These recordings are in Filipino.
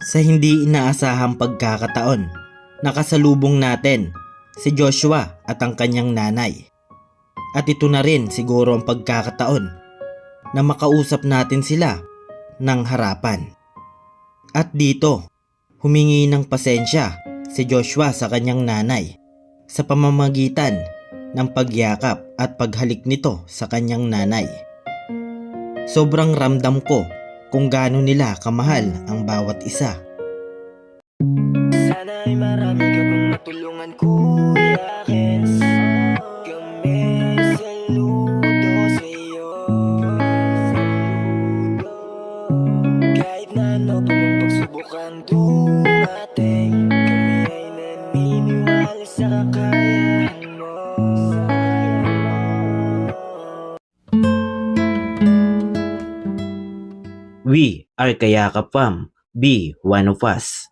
Sa hindi inaasahang pagkakataon, nakasalubong natin si Joshua at ang kanyang nanay. At ito na rin siguro ang pagkakataon na makausap natin sila ng harapan. At dito, humingi ng pasensya si Joshua sa kanyang nanay sa pamamagitan ng pagyakap at paghalik nito sa kanyang nanay. Sobrang ramdam ko kung gaano nila kamahal ang bawat isa. Sana ay marami ka pang matulungan, Kuya Kens. Kami saludo sa'yo. Kahit na ano pa mang pagsubok ang dumating, kami ay naniniwala sa kakayahan mo. We are Kayakap Fam. Be one of us.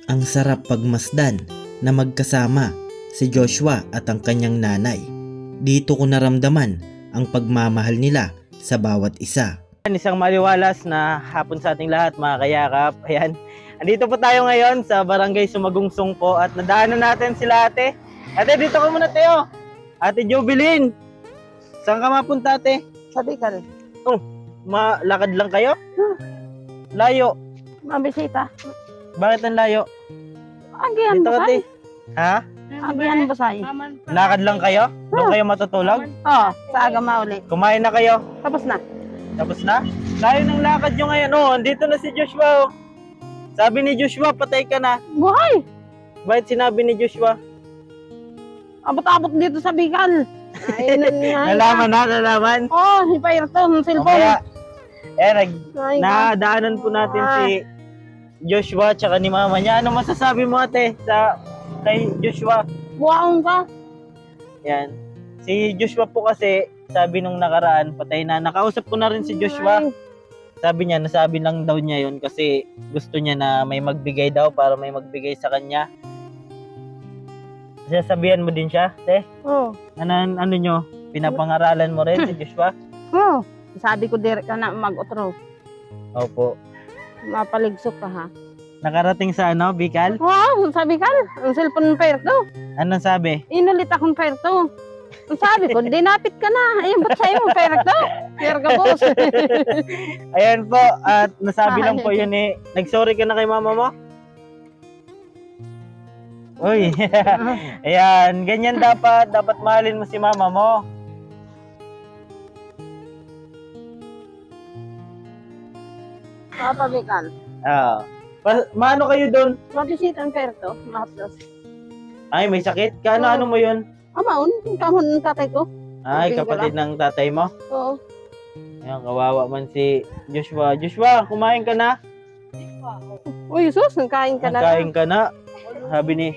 Ang sarap pagmasdan na magkasama si Joshua at ang kanyang nanay. Dito ko naramdaman ang pagmamahal nila sa bawat isa. Isang maliwalas na hapon sa ating lahat, mga kayakap. Ayan. Andito po tayo ngayon sa Barangay Sumagungsong po at nadaanan natin sila ate. Ate, dito ka muna tayo. Ate Jovelyn. Saan ka mapunta ate? Sa Bicol. Oh, malakad lang kayo? Layo. Mabisita. Bakit ang layo? Agihan Dito ka ba ate. Ha? Agihan ba sa'yo? Lakad lang kayo? Doon kayo matutulog? Oo, sa aga mauli. Kumain na kayo? Tapos na. Tapos na? Layo ng lakad nyo ngayon. Oh, andito na si Joshua. Oh. Sabi ni Joshua, patay ka na. Buhay! Bakit sinabi ni Joshua? Abot-abot dito sa Bicol. Ay, Nalaman na, nalaman. Oo, hipayar to, ng O cellphone. kaya, Ay, nadaanan po natin si Joshua tsaka ni mama niya. Ano masasabi mo ate kay Joshua? buwaon ka. Yan. Si Joshua po kasi, sabi nung nakaraan, patay na. Nakausap ko na rin si Joshua. Ay, Sabi niya, nasabi lang daw niya yun kasi gusto niya na may magbigay daw para may magbigay sa kanya. Sasabihan mo din siya, te? Oo. Ano nyo? Pinapangaralan mo rin si Joshua? Oo. Sabi ko direct ka na mag-otro. Opo. Mapaligsok ka ha. Nakarating sa Bicol? Wow, sa Bicol. Ang cellphone pair to. Anong sabi? Inulit akong pair to. Ang sabi ko, dinapit ka na. Ayun, ba't sa'yo mo pair to? Pair ka boss. Ayan po, at nasabi lang po yun nag-sorry ka na kay mama mo? Uy, ayan, ganyan dapat mahalin mo si mama mo. Sa Bicol. Ah. Maano kayo doon? Mabisita ang pair to. Mahaplos. Ay, may sakit? Ano mo yun? Amaon, kamon ng tatay ko. Ay, Okay, kapatid ng tatay mo? Oo. Ayan, kawawa man si Joshua. Joshua, kumain ka na? Uy, sus, kain ka na. Nagkain ka na? Sabi ni,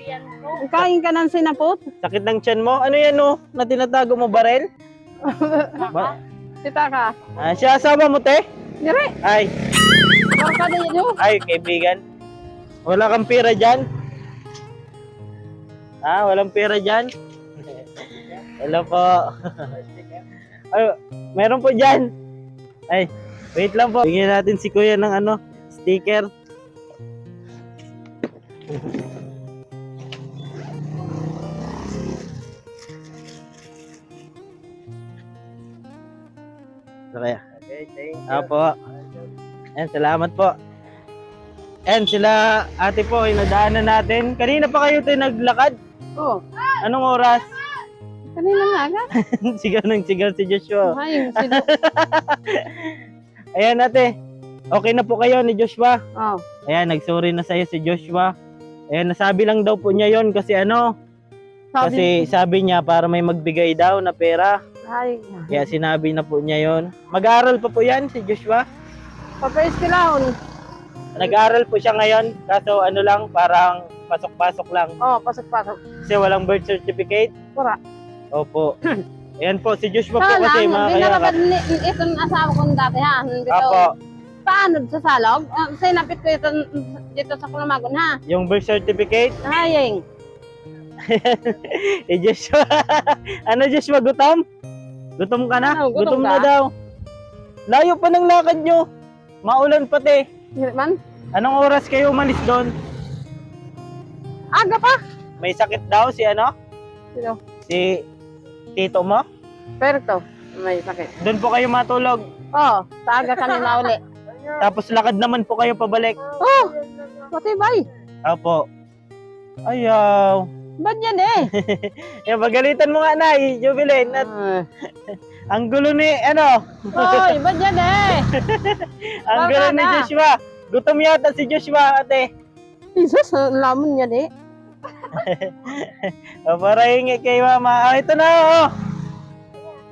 Kain ka ng sinapot. sakit ng tiyan mo? Ano yan na tinatago mo, barel? Sita ka. Siya asawa mo, te? Dire, Ay, ka na yun. kaibigan. Wala kang pera dyan? Walang pera dyan? Hello po. Ay, meron po dyan. Ay, wait lang po. Bigyan natin si kuya ng sticker. So kaya. Apo. Ayan, salamat po. Ayan, sila ate po ay nadaanan natin. Kanina pa kayo tayo naglakad? Oo. Anong oras? Kanina nga ka. Sigaw ng sigaw si Joshua. Ay, sino? Ayan ate, okay na po kayo ni Joshua. Oo. Ayan, nagsorry na sa'yo si Joshua. Ayan, nasabi lang daw po niya yon kasi kasi sabi niya para may magbigay daw na pera. Ay, Kaya sinabi na po niya yon. Mag-aaral pa po yan si Joshua. papaeskilahon. Nag-aaral po siya ngayon, kaso lang, parang pasok-pasok lang. Oo, pasok-pasok. Kasi walang birth certificate. Wala. Opo. Ayan po, si Joshua po Saan kasi lang, mga binalagad kayakap. itong asawa kong dati ha. Dito. Apo, Paano sa salog? Sinapit ko ito dito sa Kulamagon ha. yung birth certificate. Ayeng. Joshua. Joshua, gutom? Gutom ka na? Ano, gutom na ka? daw. Layo pa ng lakad nyo. Maulan pati. Hindi man. Anong oras kayo umalis doon? Aga pa. May sakit daw si ano? Sino? Si tito mo? Pero to, may sakit. Doon po kayo matulog. Oo, sa aga kami na uli. Tapos lakad naman po kayo pabalik. Oh, matibay. Opo. Ayaw. Ba't yan eh? Yan, pagalitan mo nga, Nay, Jubilin. At ang gulo ni, ano? Oy, ba't yan eh? Ang gulo ni Baka na. Joshua. Gutom yata si Joshua, ate. Jesus, lamon yan eh. O, para hingi kay mama. Ah, ito na, oh.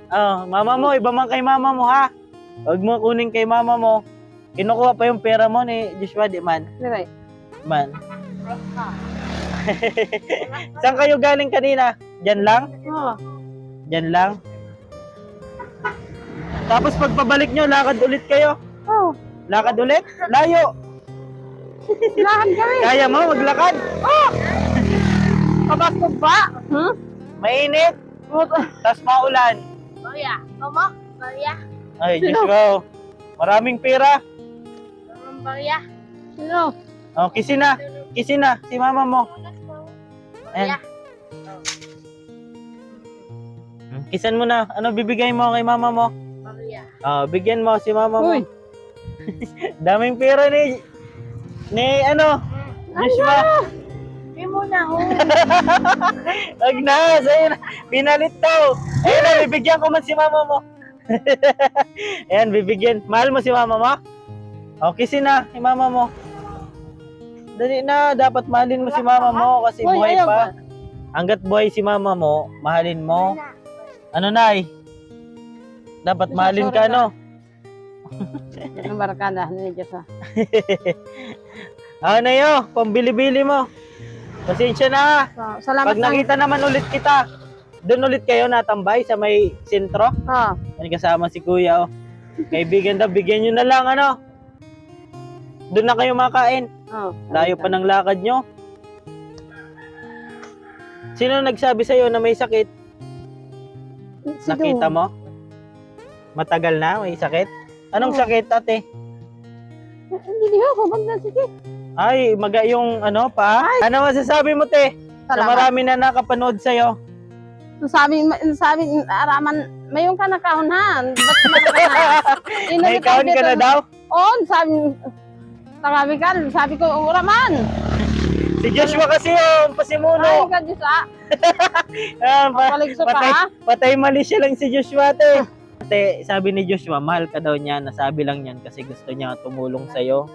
Oh, mama mo, iba man kay mama mo, ha? Huwag mo kunin kay mama mo. Kinukuha pa yung pera mo ni Joshua, di man? Dire. Man. Saan kayo galing kanina? Diyan lang? Oo. Diyan lang? Tapos pagpabalik nyo, lakad ulit kayo? Oh, Lakad ulit? Layo! lahan kami. Kaya mo maglakad? Kabastos ba? Hmm? Mainit? Tapos maulan? Maria. Mama? Maria? Ay, Joshua, oh. Maraming pera. Maria? Sino? Oh, kisin na. Kisin na, si mama mo. Ayan. Kisan mo na. Ano bibigay mo kay mama mo? Maria. Oh, bigyan mo si mama mo. Uy. Daming pera ni ano? Joshua. Hindi mo na ho. Wag na, sa'yo na. Pinalit daw. Ayun na, bibigyan ko man si mama mo. Ayan, bibigyan. Mahal mo si mama mo? O, kisin na, si mama mo. Dali na, dapat mahalin mo si mama mo kasi Uy, buhay ayaw pa. ba? Hanggat buhay si mama mo, mahalin mo. Ano, Nay? Dapat mahalin ka, no? Ang barkada ni Diyos ha. Ano yun, pambili-bili mo. Pasensya na, ha. So, salamat Pag nakita naman ulit kita, doon ulit kayo natambay sa may sentro. Oh, May kasama si Kuya, oh. Kaibigan daw, bigyan nyo na lang, ano. Doon na kayo makain. oh. Layo pa ng lakad nyo. Sino nagsabi sa'yo na may sakit? Si Nakita Dong. mo? Matagal na, may sakit? Anong Oo. sakit, ate? Hindi ho, wag na sige. Ay, maga yung ano pa? Ano masasabi mo, te? Na Salamat. marami na nakapanood sa'yo. Sabi, araman, mayon ka na kahunhan. Ba't May kaon ka na daw? Oo, sabi, sabi ko, uraman. Si Joshua kasi yung Ay, pasimuno. ka, Diyos ah. Ah, Papaligso ka patay, ha. patay mali siya lang si Joshua, te. Ate, sabi ni Joshua, mahal ka daw niya. Nasabi lang yan kasi gusto niya tumulong sa'yo.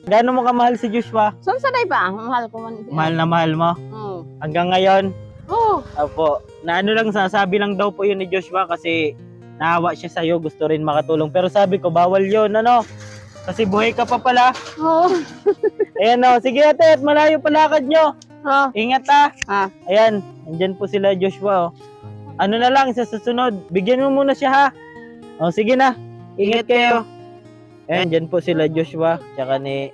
Gaano mo kamahal si Joshua? Saan sanay pa? Mahal ko man. Mahal na mahal mo. Oo. Hanggang ngayon, Oh, Opo, na ano lang, sasabi lang daw po yun ni Joshua kasi naawa siya sa'yo, gusto rin makatulong. Pero sabi ko, bawal yun, ano? Kasi buhay ka pa pala. oh. Ayan o, sige ate, at malayo palakad nyo. Oh. Ingat ha. Ah. Ayan, nandyan po sila Joshua o. Ano na lang, sa susunod, bigyan mo muna siya ha. O, sige na. Ingat kayo. Ayan, dyan po sila Joshua, tsaka ni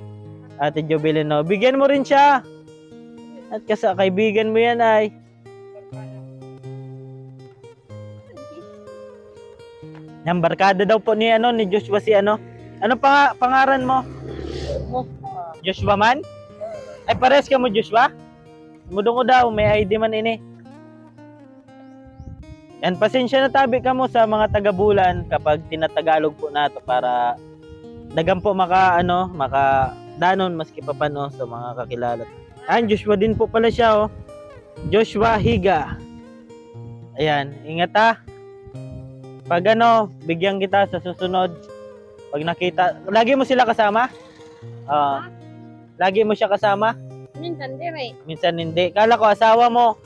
Ate Jovelyn o. Bigyan mo rin siya. At kaibigan mo yan ay. Yung barkada daw po ni ni Joshua si ano. Ano pangaran mo? Joshua man? Ay pares ka mo Joshua? Mudo ko daw, may ID man ini. Yan, pasensya na tabi ka mo sa mga taga-Bulan kapag tinatagalog po nato para dagan po maka danon maski pa pano sa mga kakilala. Ayan, Joshua din po pala siya oh. Joshua Higa. Ayan, ingat ha. Pag bigyan kita sa susunod. Pag nakita, lagi mo sila kasama? Lagi mo siya kasama? Minsan dire. Minsan hindi. Kala ko asawa mo.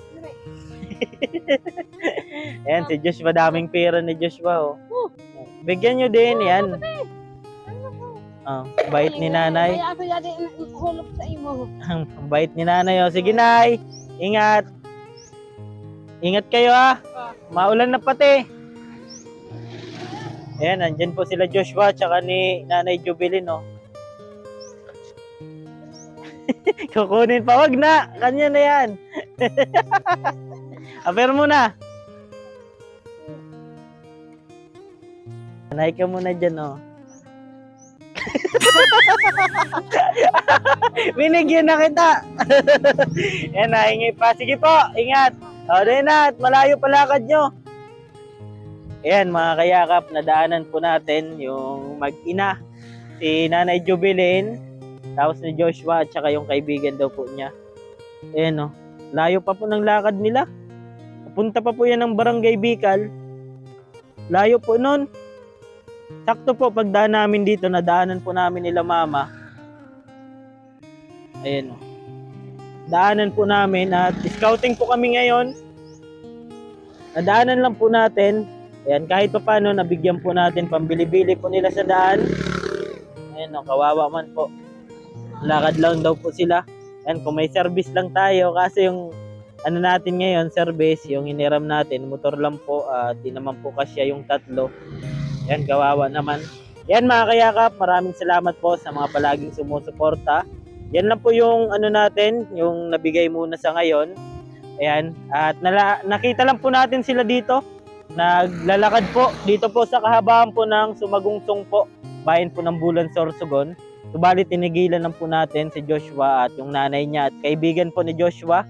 Ayan, si Joshua, daming pera ni Joshua oh. Bigyan nyo din, yan. Bait ni nanay. Kaya ako yadi hulog sa imo. Ang bait ni nanay oh. Sige nay, ingat. Ingat kayo ha. Maulan na pati. Ayan, nandyan po sila Joshua tsaka ni Nanay Jubilin, no? Kukunin pa, wag na! Kanya na yan! Aper muna! Nanay ka muna dyan, oh. Binigyan na kita. Yan, nahingi pa. Sige po, ingat. O, na, at malayo palakad nyo. Ayan, mga kayakap, nadaanan po natin yung mag-ina. Si Nanay Jubilin, tapos ni Joshua, at saka yung kaibigan daw po niya. Ayan, layo pa po ng lakad nila. Punta pa po yan ng Barangay Bicol. Layo po nun. Sakto po, pagdaan namin dito, nadaanan po namin nila mama. Ayan, daanan po namin at scouting po kami ngayon. Nadaanan lang po natin. Ayan, kahit pa paano, nabigyan po natin pambili-bili po nila sa daan. Ayan, kawawa man po. Lakad lang daw po sila. Ayan, kung may service lang tayo, kasi yung ano natin ngayon, service, yung hiniram natin, motor lang po, di naman po kasya yung tatlo. Ayan, kawawa naman. Ayan, mga kayakap, maraming salamat po sa mga palaging sumusuporta. Yan lang po yung ano natin, yung nabigay muna sa ngayon. Ayan, at nakita lang po natin sila dito. Naglalakad po dito po sa kahabaan po ng Sumagungsong po, bayan po ng Bulan, Sorsogon. Subalit tinigilan lang po natin si Joshua at yung nanay niya at kaibigan po ni Joshua.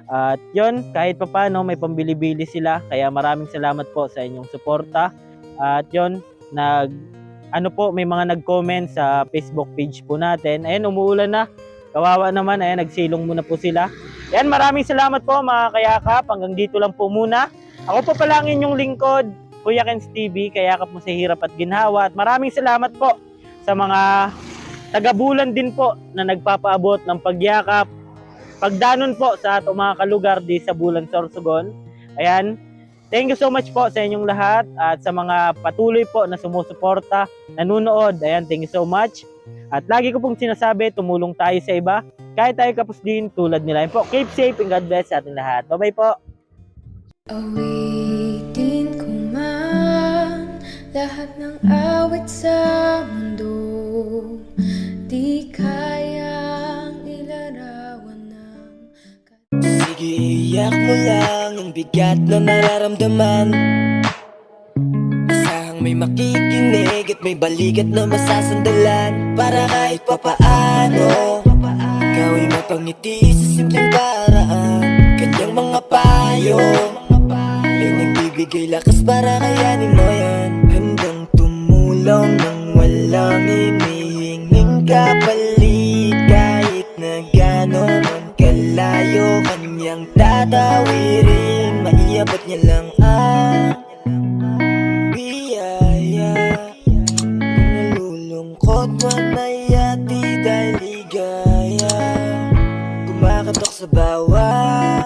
At yon, kahit pa paano may pambili-bili sila, kaya maraming salamat po sa inyong suporta. At yon, may mga nag-comment sa Facebook page po natin. Ayan, umuulan na. Kawawa naman, ayan, nagsilong muna po sila. Ayan, maraming salamat po mga kayakap. Hanggang dito lang po muna. Ako po pala ang inyong lingkod, Kuya Ken's TV, kayakap mo sa hirap at ginhawa. At maraming salamat po sa mga taga-Bulan din po na nagpapaabot ng pagyakap, pagdanon po sa atong mga kalugar di sa Bulan, Sorsogon. Ayan, thank you so much po sa inyong lahat at sa mga patuloy po na sumusuporta, nanonood. Ayan, thank you so much. At lagi ko pong sinasabi, tumulong tayo sa iba. Kahit tayo kapos din tulad nila. Ayan po, keep safe and God bless sa ating lahat. Bye-bye po. Awitin ko man lahat ng awit sa mundo, di kayang ilarawan ng Sige, iyak mo lang ang bigat na nararamdaman. Asahang may makikinig at may balikat na masasandalan. Para kahit papaano ikaw ay mapangiti sa simpleng paraan. Kanyang mga payo ay nagbibigay lakas para kayanin mo yan. Handang tumulong nang walang hinihinging kapalit. Kahit na gano'n man kalayo kanyang tatawirin, maiabot niya lang ang biyaya. Nalulungkot man ay ati dahil ligaya, kumakatok sa bawat